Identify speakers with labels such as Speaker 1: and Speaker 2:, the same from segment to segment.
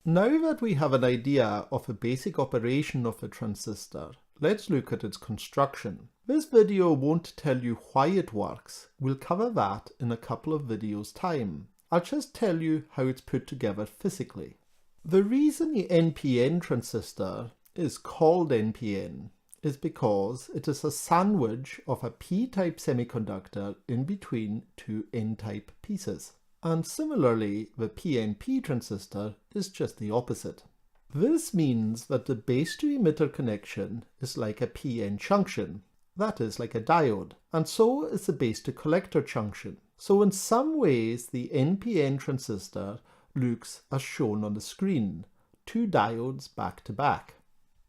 Speaker 1: Now that we have an idea of the basic operation of a transistor, let's look at its construction. This video won't tell you why it works. We'll cover that in a couple of videos' time. I'll just tell you how it's put together physically. The reason the NPN transistor is called NPN is because it is a sandwich of a p-type semiconductor in between two n-type pieces. And similarly, the PNP transistor is just the opposite. This means that the base to emitter connection is like a PN junction, that is like a diode, and so is the base to collector junction. So in some ways the NPN transistor looks as shown on the screen, two diodes back to back.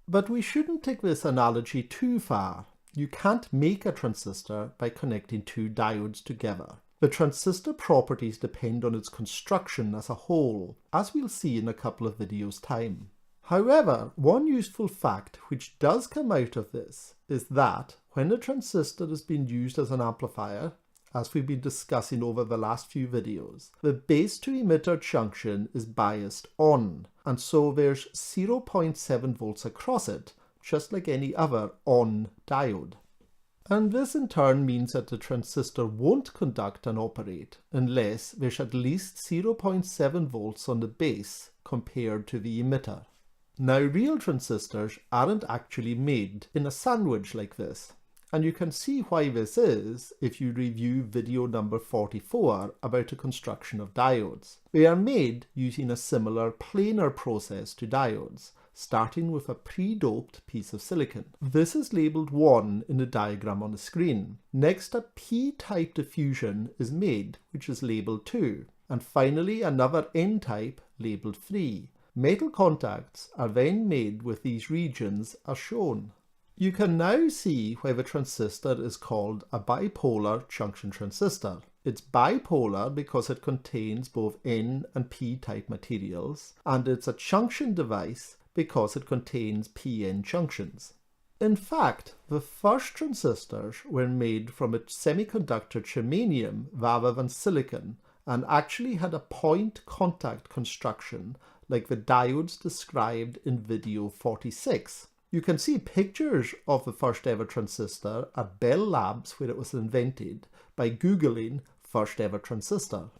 Speaker 1: But we shouldn't take this analogy too far. You can't make a transistor by connecting two diodes together. The transistor properties depend on its construction as a whole, as we'll see in a couple of videos' time. However, one useful fact which does come out of this is that when a transistor is being used as an amplifier, as we've been discussing over the last few videos, the base to emitter junction is biased on, and so there's 0.7 volts across it, just like any other on diode. And this in turn means that the transistor won't conduct and operate unless there's at least 0.7 volts on the base compared to the emitter. Now, real transistors aren't actually made in a sandwich like this, and you can see why this is if you review video number 44 about the construction of diodes. They are made using a similar planar process to diodes, starting with a pre-doped piece of silicon. This is labeled 1 in the diagram on the screen. Next, a p-type diffusion is made, which is labeled 2, and finally another n-type labeled 3. Metal contacts are then made with these regions as shown. You can now see why the transistor is called a bipolar junction transistor. It's bipolar because it contains both N and P-type materials, and it's a junction device because it contains PN junctions. In fact, the first transistors were made from a semiconductor germanium rather than silicon, and actually had a point contact construction like the diodes described in video 46. You can see pictures of the first ever transistor at Bell Labs where it was invented by googling first ever transistor.